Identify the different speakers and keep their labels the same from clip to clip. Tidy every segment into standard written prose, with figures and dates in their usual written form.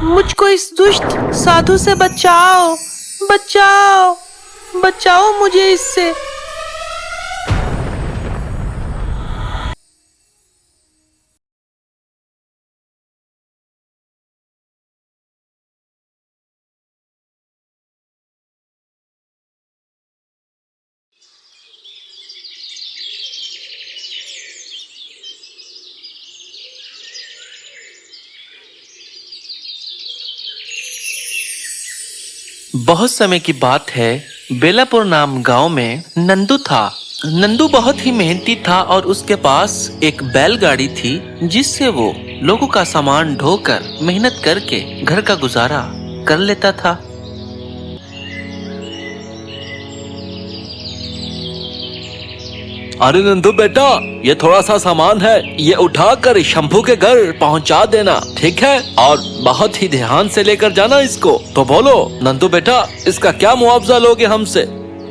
Speaker 1: मुझको इस दुष्ट साधु से बचाओ, बचाओ, बचाओ मुझे इससे। बहुत समय की बात है, बेलापुर नाम गांव में नंदू था। नंदू बहुत ही मेहनती था और उसके पास एक बैलगाड़ी थी जिससे वो लोगों का सामान ढोकर मेहनत करके घर का गुजारा कर लेता था।
Speaker 2: अरे नंदू बेटा, ये थोड़ा सा सामान है, ये उठाकर शंभू के घर पहुंचा देना, ठीक है? और बहुत ही ध्यान से लेकर जाना इसको। तो बोलो नंदू बेटा, इसका क्या मुआवजा लोगे हमसे?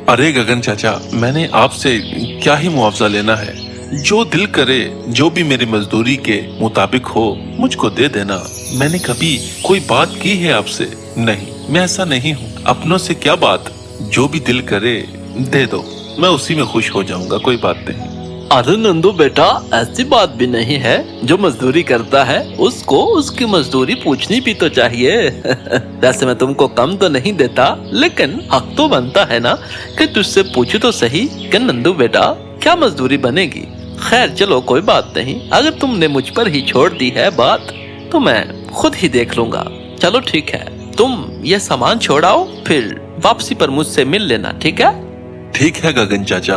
Speaker 3: अरे गगन चाचा, मैंने आपसे क्या ही मुआवजा लेना है। जो दिल करे, जो भी मेरी मजदूरी के मुताबिक हो, मुझको दे देना। मैंने कभी कोई बात की है आपसे? नहीं, मैं ऐसा नहीं हूँ। अपनों से क्या बात, जो भी दिल करे दे दो, मैं उसी में खुश हो जाऊंगा, कोई बात नहीं।
Speaker 2: अरे नंदू बेटा, ऐसी बात भी नहीं है। जो मजदूरी करता है उसको उसकी मजदूरी पूछनी भी तो चाहिए। वैसे मैं तुमको कम तो नहीं देता, लेकिन हक तो बनता है ना कि तुझसे पूछू तो सही कि नंदू बेटा क्या मजदूरी बनेगी। खैर चलो, कोई बात नहीं। अगर तुमने मुझ पर ही छोड़ दी है बात तो मैं खुद ही देख लूंगा। चलो ठीक है, तुम ये सामान छोड़ाओ, फिर वापसी पर मुझसे मिल लेना, ठीक है?
Speaker 3: ठीक है गगन चाचा,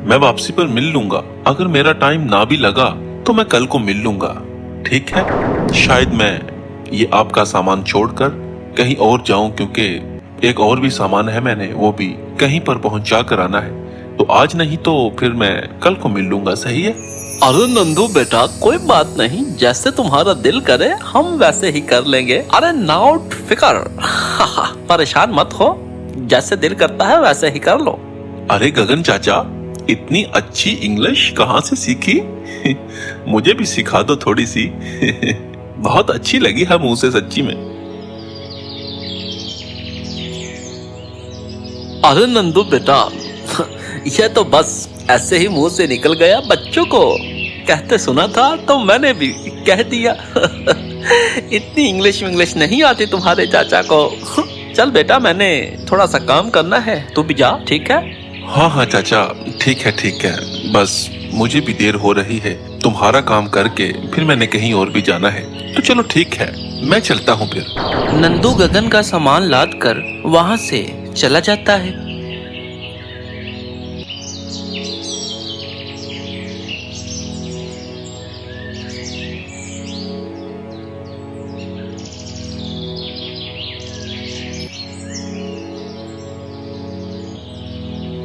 Speaker 3: मैं वापसी पर मिल लूंगा। अगर मेरा टाइम ना भी लगा तो मैं कल को मिल लूंगा, ठीक है? शायद मैं ये आपका सामान छोड़कर कहीं और जाऊं, क्योंकि एक और भी सामान है, मैंने वो भी कहीं पर पहुंचा कर आना है। तो आज नहीं तो फिर मैं कल को मिल लूंगा, सही है?
Speaker 2: अरे नंदू बेटा, कोई बात नहीं, जैसे तुम्हारा दिल करे हम वैसे ही कर लेंगे। अरे नॉट फिकर, परेशान मत हो, जैसे दिल करता है वैसे ही कर लो।
Speaker 3: अरे गगन चाचा, इतनी अच्छी इंग्लिश कहाँ से सीखी? मुझे भी सिखा दो थोड़ी सी। बहुत अच्छी लगी है मुंह से, सच्ची में।
Speaker 2: अरे नंदू बेटा, यह तो बस ऐसे ही मुंह से निकल गया। बच्चों को कहते सुना था तो मैंने भी कह दिया। इतनी इंग्लिश नहीं आती तुम्हारे चाचा को। चल बेटा, मैंने थोड़ा सा काम करना है, तू भी जा, ठीक है?
Speaker 3: हाँ हाँ चाचा, ठीक है ठीक है। बस मुझे भी देर हो रही है, तुम्हारा काम करके फिर मैंने कहीं और भी जाना है। तो चलो ठीक है, मैं चलता हूँ फिर।
Speaker 1: नंदू गगन का सामान लाद कर वहाँ से चला जाता है।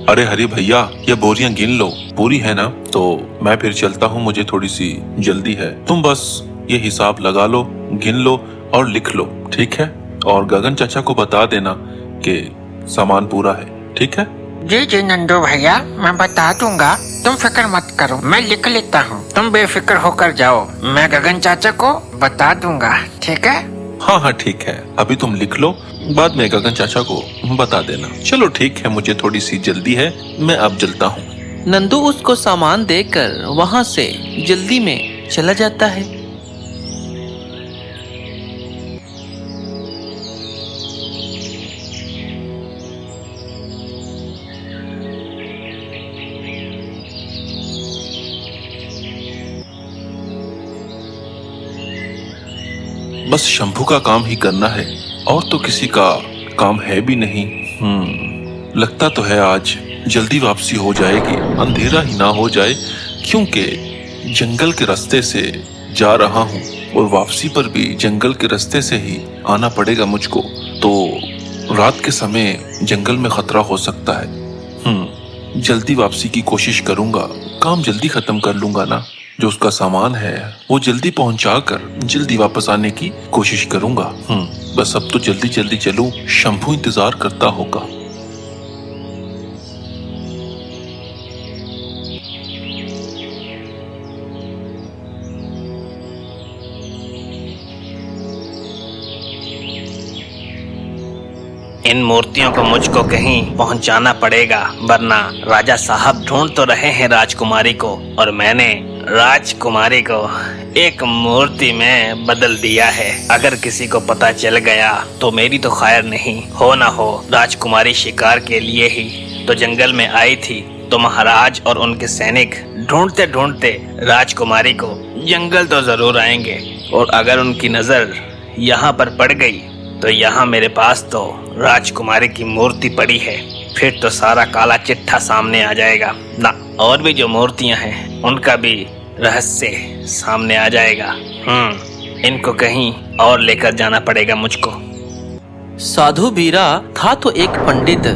Speaker 3: अरे हरी भैया, ये बोरियां गिन लो, पूरी है ना? तो मैं फिर चलता हूँ, मुझे थोड़ी सी जल्दी है। तुम बस ये हिसाब लगा लो, गिन लो और लिख लो, ठीक है? और गगन चाचा को बता देना कि सामान पूरा है, ठीक है?
Speaker 4: जी जी नंदू भैया, मैं बता दूंगा, तुम फिक्र मत करो, मैं लिख लेता हूँ। तुम बेफिक्र होकर जाओ, मैं गगन चाचा को बता दूंगा, ठीक है?
Speaker 3: हाँ हाँ ठीक है, अभी तुम लिख लो, बाद में गगन चाचा को बता देना। चलो ठीक है, मुझे थोड़ी सी जल्दी है, मैं अब चलता हूँ।
Speaker 1: नंदू उसको सामान देकर वहाँ से जल्दी में चला जाता है।
Speaker 3: बस शंभू का काम ही करना है, और तो किसी का काम है भी नहीं। लगता तो है आज जल्दी वापसी हो जाएगी, अंधेरा ही ना हो जाए, क्योंकि जंगल के रास्ते से जा रहा हूँ और वापसी पर भी जंगल के रास्ते से ही आना पड़ेगा मुझको। तो रात के समय जंगल में खतरा हो सकता है। जल्दी वापसी की कोशिश करूंगा, काम जल्दी खत्म कर लूंगा ना। जो उसका सामान है वो जल्दी पहुंचा कर जल्दी वापस आने की कोशिश करूंगा। बस अब तो जल्दी जल्दी चलूं, शंभू इंतजार करता होगा।
Speaker 5: इन मूर्तियों को मुझको कहीं पहुंचाना पड़ेगा, वरना राजा साहब ढूंढ तो रहे हैं राजकुमारी को, और मैंने राजकुमारी को एक मूर्ति में बदल दिया है। अगर किसी को पता चल गया तो मेरी तो खैर नहीं, हो ना हो राजकुमारी शिकार के लिए ही तो जंगल में आई थी, तो महाराज और उनके सैनिक ढूंढते ढूंढते राजकुमारी को जंगल तो जरूर आएंगे, और अगर उनकी नजर यहाँ पर पड़ गई तो यहाँ मेरे पास तो राजकुमारी की मूर्ति पड़ी है, फिर तो सारा काला चिट्ठा सामने आ जाएगा ना, और भी जो मूर्तियां हैं उनका भी रहस्य सामने आ जाएगा। इनको कहीं और लेकर जाना पड़ेगा मुझको।
Speaker 1: साधु बीरा था तो एक पंडित,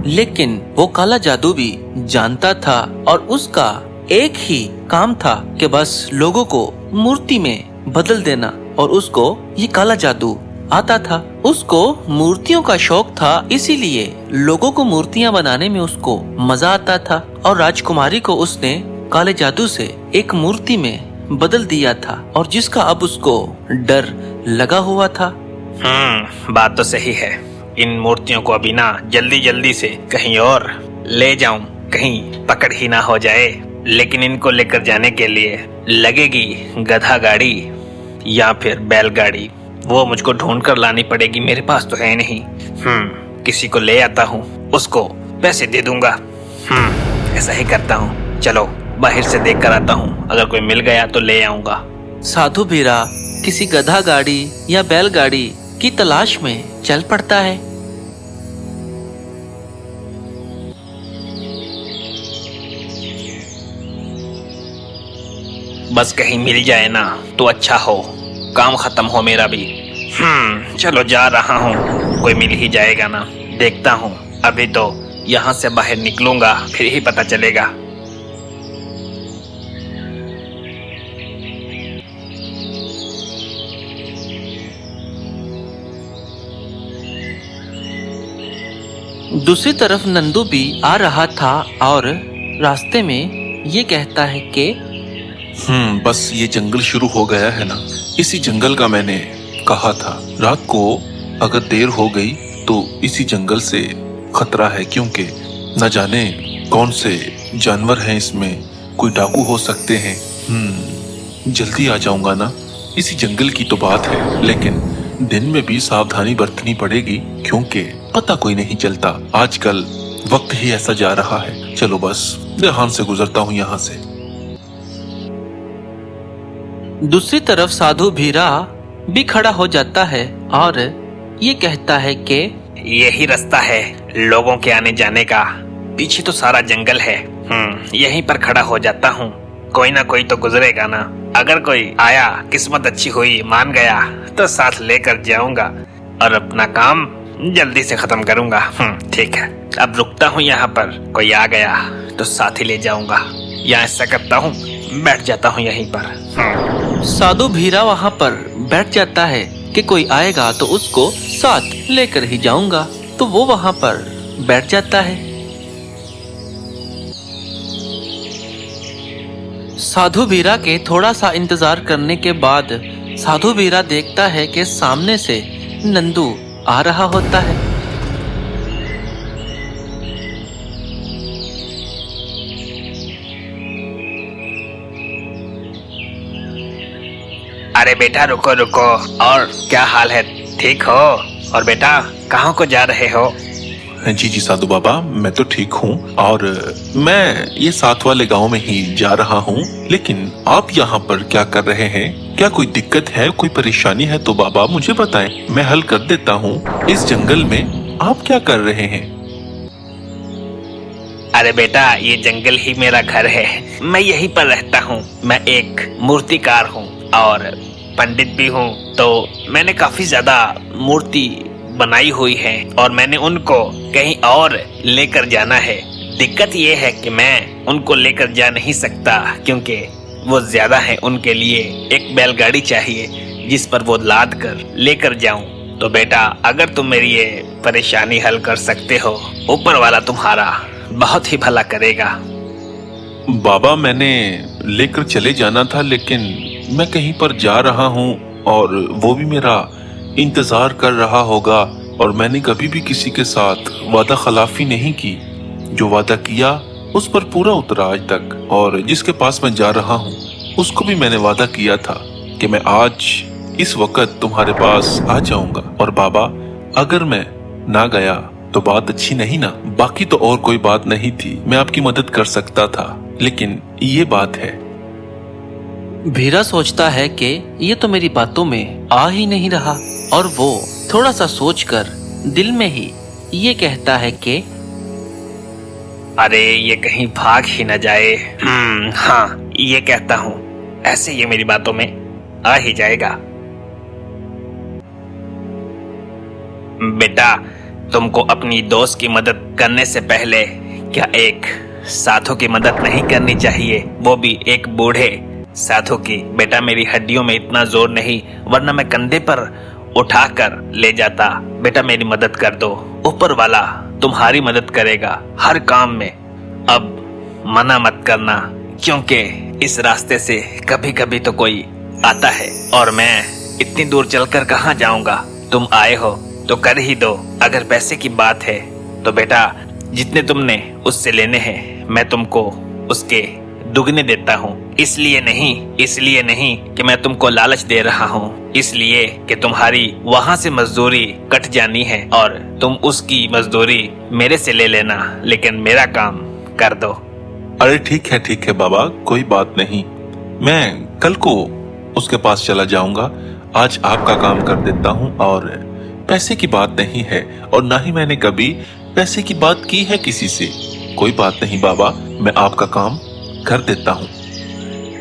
Speaker 1: लेकिन वो काला जादू भी जानता था, और उसका एक ही काम था कि बस लोगों को मूर्ति में बदल देना, और उसको ये काला जादू आता था। उसको मूर्तियों का शौक था, इसीलिए लोगों को मूर्तियां बनाने में उसको मजा आता था, और राजकुमारी को उसने काले जादू से एक मूर्ति में बदल दिया था, और जिसका अब उसको डर लगा हुआ था।
Speaker 5: बात तो सही है। इन मूर्तियों को अभी ना जल्दी जल्दी से कहीं और ले जाऊं, कहीं पकड़ ही ना हो जाए, लेकिन इनको लेकर जाने के लिए लगेगी गधा गाड़ी या फिर बैलगाड़ी, वो मुझको ढूंढ कर लानी पड़ेगी, मेरे पास तो है नहीं। किसी को ले आता हूँ, उसको पैसे दे दूंगा। ऐसा ही करता हूँ, चलो बाहर से देख कर आता हूँ, अगर कोई मिल गया तो ले आऊंगा।
Speaker 1: साधु बीरा किसी गधा गाड़ी या बैलगाड़ी की तलाश में चल पड़ता है।
Speaker 5: बस कहीं मिल जाए ना तो अच्छा हो, काम खत्म हो मेरा भी। चलो जा रहा हूँ, कोई मिल ही जाएगा ना, देखता हूँ। अभी तो यहाँ से बाहर निकलूंगा, फिर ही पता चलेगा।
Speaker 1: दूसरी तरफ नंदू भी आ रहा था, और रास्ते में ये कहता है कि
Speaker 3: बस ये जंगल शुरू हो गया है ना, इसी जंगल का मैंने कहा था। रात को अगर देर हो गई तो इसी जंगल से खतरा है, क्योंकि न जाने कौन से जानवर हैं इसमें, कोई डाकू हो सकते हैं। जल्दी आ जाऊंगा ना, इसी जंगल की तो बात है, लेकिन दिन में भी सावधानी बरतनी पड़ेगी, क्योंकि पता कोई नहीं चलता। आजकल वक्त ही ऐसा जा रहा है। चलो बस ध्यान से गुजरता हूँ यहाँ से।
Speaker 1: दूसरी तरफ साधु भीरा भी खड़ा हो जाता है और ये कहता है कि
Speaker 5: यही रास्ता है लोगों के आने जाने का, पीछे तो सारा जंगल है। यहीं पर खड़ा हो जाता हूँ, कोई ना कोई तो गुजरेगा ना। अगर कोई आया, किस्मत अच्छी हुई, मान गया तो साथ लेकर जाऊंगा और अपना काम जल्दी से खत्म करूंगा। ठीक है, अब रुकता हूँ यहाँ पर, कोई आ गया तो साथ ही ले जाऊंगा, या ऐसा करता हूँ बैठ जाता हूँ यहीं पर।
Speaker 1: साधु भीरा वहाँ पर बैठ जाता है कि कोई आएगा तो उसको साथ लेकर ही जाऊंगा, तो वो वहाँ पर बैठ जाता है। साधु भीरा के थोड़ा सा इंतजार करने के बाद साधु भीरा देखता है कि सामने से नंदू आ रहा होता है।
Speaker 5: अरे बेटा रुको रुको, और क्या हाल है, ठीक हो? और बेटा कहाँ को जा रहे हो?
Speaker 3: जी जी साधु बाबा, मैं तो ठीक हूँ, और मैं ये साथ वाले गांव में ही जा रहा हूँ। लेकिन आप यहाँ पर क्या कर रहे हैं? क्या कोई दिक्कत है, कोई परेशानी है तो बाबा मुझे बताएं, मैं हल कर देता हूँ। इस जंगल में आप क्या कर रहे हैं?
Speaker 5: अरे बेटा, ये जंगल ही मेरा घर है, मैं यहीं पर रहता हूँ। मैं एक मूर्तिकार हूँ और पंडित भी हूँ, तो मैंने काफी ज्यादा मूर्ति बनाई हुई है और मैंने उनको कहीं और लेकर जाना है। दिक्कत ये है कि मैं उनको लेकर जा नहीं सकता, क्योंकि वो ज्यादा है। उनके लिए एक बैलगाड़ी चाहिए जिस पर वो लाद कर लेकर जाऊं। तो बेटा, अगर तुम मेरी ये परेशानी हल कर सकते हो, ऊपर वाला तुम्हारा बहुत ही भला करेगा।
Speaker 3: बाबा, मैंने लेकर चले जाना था, लेकिन मैं कहीं पर जा रहा हूँ और वो भी मेरा इंतजार कर रहा होगा। और मैंने कभी भी किसी के साथ वादा खिलाफी नहीं की। जो वादा किया उस पर पूरा उतरा आज तक, और जिसके पास मैं जा रहा हूँ उसको भी मैंने वादा किया था कि मैं आज इस वक्त तुम्हारे पास आ जाऊंगा। और बाबा, अगर मैं ना गया तो बात अच्छी नहीं ना। बाकी तो और कोई बात नहीं थी, मैं आपकी मदद कर सकता था, लेकिन ये बात है।
Speaker 1: भीरा सोचता है कि ये तो मेरी बातों में आ ही नहीं रहा, और वो थोड़ा सा सोचकर दिल में ही ये कहता है कि
Speaker 5: अरे ये कहीं भाग ही न जाए। हाँ, ये कहता हूँ, ऐसे ये मेरी बातों में आ ही जाएगा। बेटा, तुमको अपनी दोस्त की मदद करने से पहले क्या एक साधु की मदद नहीं करनी चाहिए, वो भी एक बूढ़े साधु की। बेटा, मेरी हड्डियों में इतना जोर नहीं, वरना मैं कंधे पर उठाकर ले जाता। बेटा, मेरी मदद कर दो, ऊपर वाला तुम्हारी मदद करेगा हर काम में। अब मना मत करना, क्योंकि इस रास्ते से कभी कभी तो कोई आता है, और मैं इतनी दूर चलकर कहाँ जाऊंगा। तुम आए हो तो कर ही दो। अगर पैसे की बात है तो बेटा, जितने तुमने उससे लेने हैं मैं तुमको उसके दुगने देता हूँ। इसलिए नहीं कि मैं तुमको लालच दे रहा हूँ, इसलिए कि तुम्हारी वहाँ से मजदूरी कट जानी है और तुम उसकी मजदूरी मेरे से ले लेना, लेकिन मेरा काम कर दो।
Speaker 3: अरे ठीक है बाबा, कोई बात नहीं, मैं कल को उसके पास चला जाऊंगा। आज आपका काम कर देता हूँ, और पैसे की बात नहीं है, और ना ही मैंने कभी पैसे की बात की है किसी से। कोई बात नहीं बाबा, मैं आपका काम कर देता हूँ।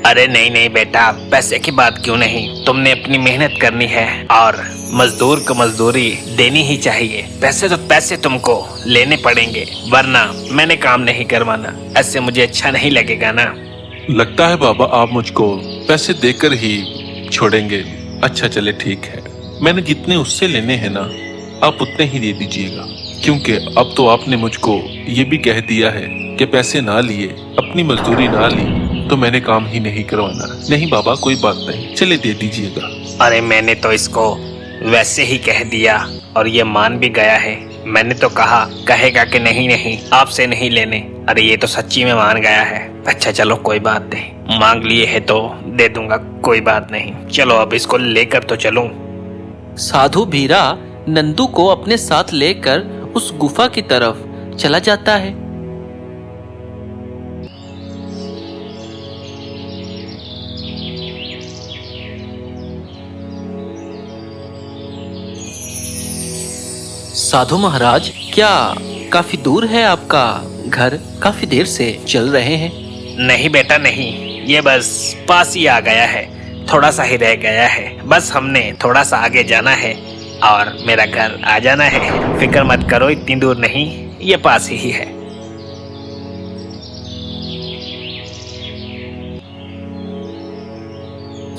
Speaker 5: अरे नहीं बेटा, पैसे की बात क्यों नहीं, तुमने अपनी मेहनत करनी है और मजदूर को मजदूरी देनी ही चाहिए। पैसे तो पैसे तुमको लेने पड़ेंगे, वरना मैंने काम नहीं करवाना। ऐसे मुझे अच्छा नहीं लगेगा ना।
Speaker 3: लगता है बाबा आप मुझको पैसे देकर ही छोड़ेंगे। अच्छा चले ठीक है, मैंने जितने उससे लेने हैं ना, आप उतने ही दे दीजिएगा, क्योंकि अब तो आपने मुझको ये भी कह दिया है कि पैसे ना लिए, अपनी मजदूरी ना ली तो मैंने काम ही नहीं करवाना। नहीं बाबा, कोई बात नहीं, चले दे दीजिएगा।
Speaker 5: अरे मैंने तो इसको वैसे ही कह दिया और ये मान भी गया है। मैंने तो कहेगा कि नहीं आपसे नहीं लेने। अरे ये तो सच्ची में मान गया है। अच्छा चलो कोई बात नहीं, मांग लिए है तो दे दूंगा, कोई बात नहीं। चलो अब इसको लेकर तो चलूं।
Speaker 1: साधु भीरा नंदू को अपने साथ लेकर उस गुफा की तरफ चला जाता है। साधु महाराज, क्या काफी दूर है आपका घर? काफी देर से चल रहे हैं।
Speaker 5: नहीं बेटा नहीं, ये बस पास ही आ गया है, थोड़ा सा ही रह गया है। बस हमने थोड़ा सा आगे जाना है और मेरा घर आ जाना है। फिक्र मत करो, इतनी दूर नहीं, ये पास ही है।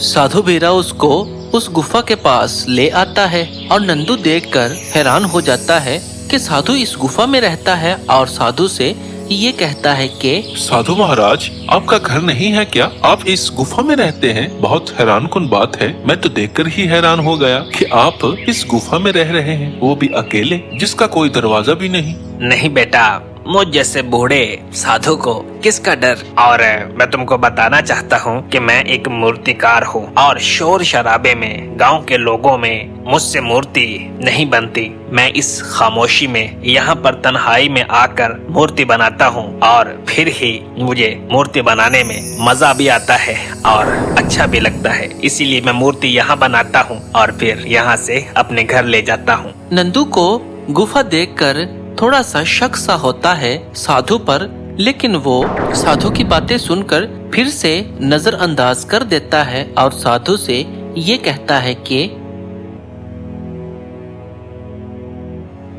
Speaker 1: साधु भीरा उसको उस गुफा के पास ले आता है और नंदू देखकर हैरान हो जाता है कि साधु इस गुफा में रहता है, और साधु से ये कहता है कि
Speaker 3: साधु महाराज, आपका घर नहीं है क्या? आप इस गुफा में रहते हैं? बहुत हैरानकुन बात है। मैं तो देखकर ही हैरान हो गया कि आप इस गुफा में रह रहे हैं, वो भी अकेले, जिसका कोई दरवाजा भी नहीं।
Speaker 5: नहीं बेटा, मुझ जैसे बूढ़े साधु को किसका डर। और मैं तुमको बताना चाहता हूँ कि मैं एक मूर्तिकार हूँ, और शोर शराबे में गांव के लोगों में मुझसे मूर्ति नहीं बनती। मैं इस खामोशी में यहाँ पर तन्हाई में आकर मूर्ति बनाता हूँ, और फिर ही मुझे मूर्ति बनाने में मजा भी आता है और अच्छा भी लगता है। इसीलिए मैं मूर्ति यहाँ बनाता हूँ और फिर यहाँ से अपने घर ले जाता हूँ।
Speaker 1: नंदू को गुफा देखकर थोड़ा सा शक सा होता है साधु पर, लेकिन वो साधु की बातें सुनकर फिर से नजरअंदाज कर देता है और साधु से ये कहता है कि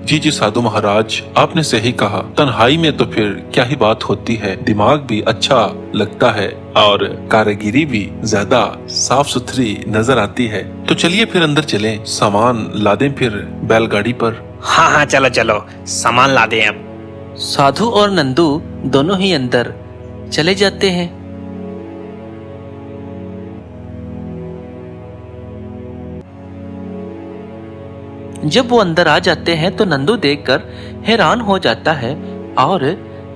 Speaker 3: जी साधु महाराज, आपने सही कहा। तन्हाई में तो फिर क्या ही बात होती है, दिमाग भी अच्छा लगता है और कारीगिरी भी ज्यादा साफ सुथरी नजर आती है। तो चलिए फिर अंदर चलें, सामान लादें फिर बैलगाड़ी पर।
Speaker 5: हाँ चलो चलो, सामान ला दें अब।
Speaker 1: साधु और नंदू दोनों ही अंदर चले जाते हैं। जब वो अंदर आ जाते हैं तो नंदू देखकर हैरान हो जाता है और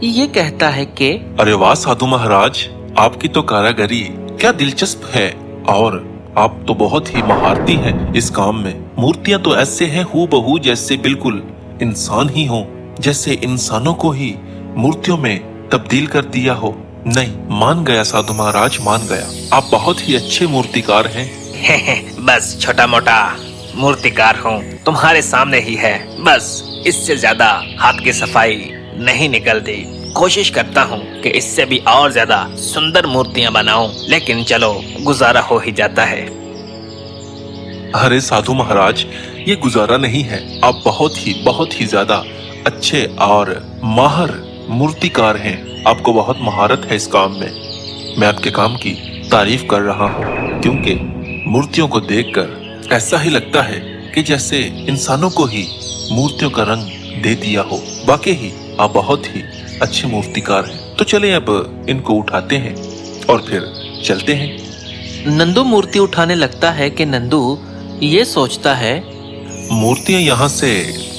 Speaker 1: ये कहता है कि
Speaker 3: अरे वाह साधु महाराज, आपकी तो कारीगरी क्या दिलचस्प है और आप तो बहुत ही महारती हैं इस काम में। मूर्तियां तो ऐसे हैं हूबहू जैसे बिल्कुल इंसान ही हो, जैसे इंसानों को ही मूर्तियों में तब्दील कर दिया हो। नहीं, मान गया साधु महाराज, मान गया। आप बहुत ही अच्छे मूर्तिकार हैं।
Speaker 5: बस छोटा मोटा मूर्तिकार हूँ, तुम्हारे सामने ही है। बस इससे ज्यादा हाथ की सफाई नहीं निकलती। कोशिश करता हूँ कि इससे भी और ज्यादा सुंदर मूर्तियाँ बनाऊं, लेकिन चलो गुजारा हो ही जाता है।
Speaker 3: अरे साधु महाराज, ये गुजारा नहीं है। आप बहुत ही ज्यादा अच्छे और माहिर मूर्तिकार हैं। आपको बहुत महारत है इस काम में। मैं आपके काम की तारीफ कर रहा हूँ, क्योंकि मूर्तियों को देखकर ऐसा ही लगता है कि जैसे इंसानों को ही मूर्तियों का रंग दे दिया हो। वाकई ही आप बहुत ही अच्छे मूर्तिकार हैं। तो चलें अब इनको उठाते हैं और फिर चलते हैं।
Speaker 1: नंदू मूर्ति उठाने लगता है कि नंदू ये सोचता है,
Speaker 3: मूर्तियां यहाँ से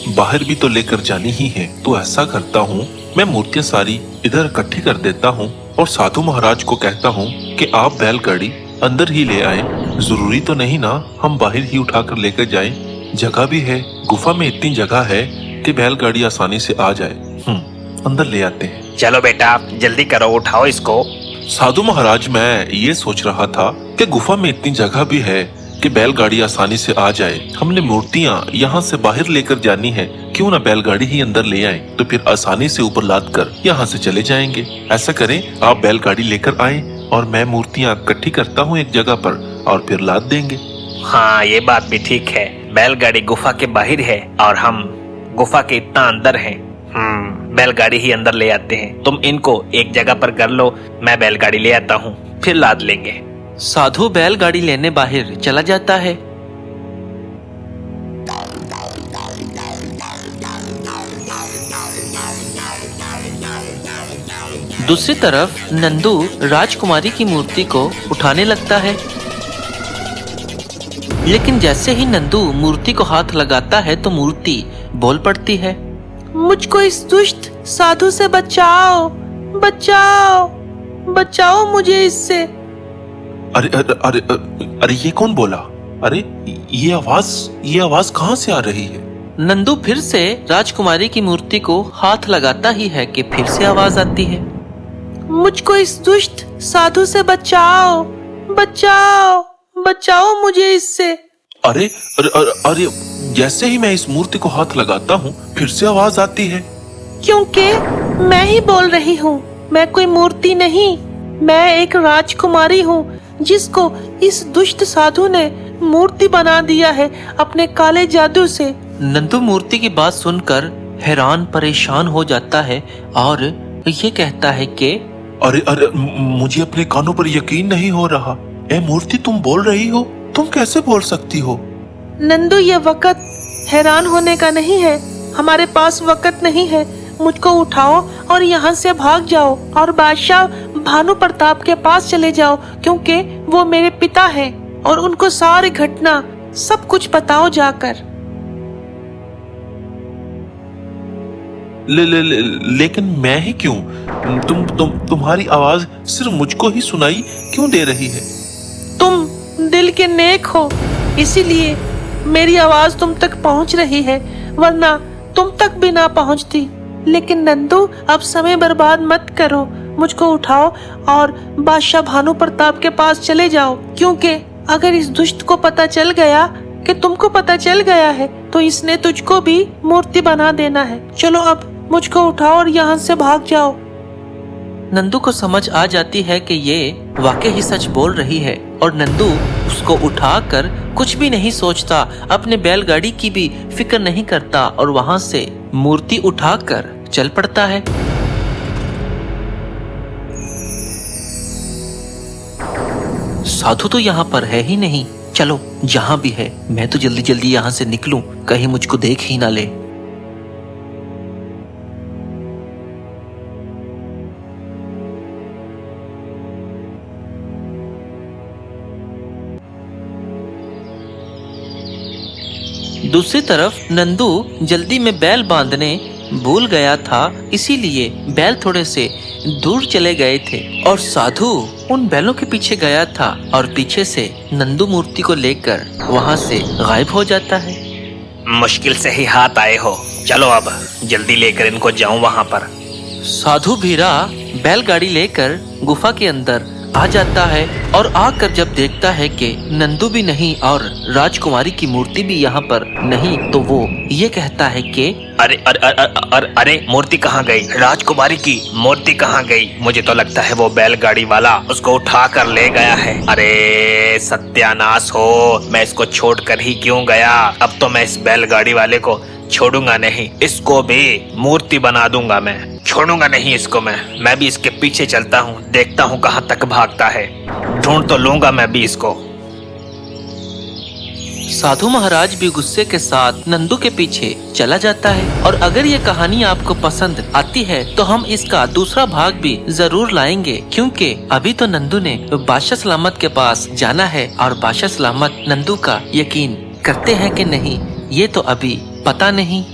Speaker 3: बाहर भी तो लेकर जानी ही है। तो ऐसा करता हूँ, मैं मूर्तियां सारी इधर इकट्ठी कर देता हूँ और साधु महाराज को कहता हूँ कि आप बैलगाड़ी अंदर ही ले आए। जरूरी तो नहीं ना हम बाहर ही उठाकर लेकर जाएं। जगह भी है, गुफा में इतनी जगह है कि बैलगाड़ी आसानी से आ जाए। अंदर ले आते हैं।
Speaker 5: चलो बेटा जल्दी करो, उठाओ इसको।
Speaker 3: साधु महाराज, मैं ये सोच रहा था कि गुफा में इतनी जगह भी है कि बैलगाड़ी आसानी से आ जाए। हमने मूर्तियां यहाँ से बाहर लेकर जानी है, क्यों ना बैलगाड़ी ही अंदर ले आए, तो फिर आसानी से ऊपर लाद कर यहाँ से चले जाएंगे। ऐसा करें, आप बैलगाड़ी लेकर आए और मैं मूर्तियां इकट्ठी करता हूँ एक जगह पर और फिर लाद देंगे।
Speaker 5: हाँ, ये बात भी ठीक है। बैलगाड़ी गुफा के बाहर है और हम गुफा के इतना अंदर हैं। बैलगाड़ी ही अंदर ले आते हैं। तुम इनको एक जगह पर कर लो, मैं बैलगाड़ी ले आता हूँ, फिर लाद लेंगे।
Speaker 1: साधु बैलगाड़ी लेने बाहर चला जाता है। दूसरी तरफ नंदू राजकुमारी की मूर्ति को उठाने लगता है, लेकिन जैसे ही नंदू मूर्ति को हाथ लगाता है तो मूर्ति बोल पड़ती है, मुझको इस दुष्ट साधु से बचाओ, बचाओ, बचाओ मुझे इससे।
Speaker 3: अरे अरे अरे अरे, ये कौन बोला? अरे ये आवाज कहाँ से आ रही है?
Speaker 1: नंदू फिर से राजकुमारी की मूर्ति को हाथ लगाता ही है कि फिर से आवाज आती है, मुझको इस दुष्ट साधु से बचाओ, बचाओ, बचाओ मुझे इससे।
Speaker 3: अरे अरे अरे, अरे जैसे ही मैं इस मूर्ति को हाथ लगाता हूँ फिर से आवाज आती है।
Speaker 1: क्योंकि मैं ही बोल रही हूँ, मैं कोई मूर्ति नहीं, मैं एक राजकुमारी हूँ जिसको इस दुष्ट साधु ने मूर्ति बना दिया है अपने काले जादू से। नंदू मूर्ति की बात सुनकर हैरान परेशान हो जाता है और ये कहता है कि
Speaker 3: अरे अरे, मुझे अपने कानों पर यकीन नहीं हो रहा। ए मूर्ति, तुम बोल रही हो? तुम कैसे बोल सकती हो?
Speaker 1: नंदू, ये वक्त हैरान होने का नहीं है, हमारे पास वक्त नहीं है। मुझको उठाओ और यहाँ से भाग जाओ और बादशाह भानु प्रताप के पास चले जाओ, क्योंकि वो मेरे पिता हैं और उनको सारी घटना सब कुछ बताओ जाकर।
Speaker 3: लेकिन मैं ही क्यों? तुम्हारी आवाज सिर्फ मुझको ही सुनाई क्यों दे रही है?
Speaker 1: तुम दिल के नेक हो, इसीलिए मेरी आवाज तुम तक पहुंच रही है, वरना तुम तक भी ना पहुंचती। लेकिन नंदू, अब समय बर्बाद मत करो, मुझको उठाओ और बादशाह भानु प्रताप के पास चले जाओ, क्योंकि अगर इस दुष्ट को पता चल गया कि तुमको पता चल गया है तो इसने तुझको भी मूर्ति बना देना है। चलो अब मुझको उठाओ और यहाँ से भाग जाओ। नंदू को समझ आ जाती है कि ये वाकई ही सच बोल रही है और नंदू उसको उठाकर कुछ भी नहीं सोचता, अपने बैलगाड़ी की भी फिक्र नहीं करता और वहां से मूर्ति उठाकर चल पड़ता है। साधु तो यहाँ पर है ही नहीं। चलो, जहाँ भी है मैं तो जल्दी जल्दी यहाँ से निकलूं, कहीं मुझको देख ही ना ले। दूसरी तरफ नंदू जल्दी में बैल बांधने भूल गया था, इसीलिए बैल थोड़े से दूर चले गए थे और साधु उन बैलों के पीछे गया था और पीछे से नंदू मूर्ति को लेकर वहाँ से गायब हो जाता है।
Speaker 5: मुश्किल से ही हाथ आए हो, चलो अब जल्दी लेकर इनको जाऊं वहाँ पर।
Speaker 1: साधु भीरा बैलगाड़ी लेकर गुफा के अंदर आ जाता है और आकर जब देखता है कि नंदू भी नहीं और राजकुमारी की मूर्ति भी यहाँ पर नहीं, तो वो ये कहता है कि
Speaker 5: अरे अरे अरे अरे, अरे मूर्ति कहाँ गई? राजकुमारी की मूर्ति कहाँ गई? मुझे तो लगता है वो बैलगाड़ी वाला उसको उठा कर ले गया है। अरे सत्यानाश हो, मैं इसको छोड़कर ही क्यों गया? अब तो मैं इस बैलगाड़ी वाले को छोड़ूंगा नहीं, इसको भी मूर्ति बना दूंगा। मैं छोड़ूंगा नहीं इसको। मैं भी इसके पीछे चलता हूँ, देखता हूँ कहाँ तक भागता है, ढूंढ तो लूंगा मैं भी इसको।
Speaker 1: साधु महाराज भी गुस्से के साथ नंदू के पीछे चला जाता है। और अगर ये कहानी आपको पसंद आती है तो हम इसका दूसरा भाग भी जरूर लाएंगे, क्योंकि अभी तो नंदू ने बादशाह सलामत के पास जाना है और बादशाह सलामत नंदू का यकीन करते हैं कि नहीं, ये तो अभी पता नहीं।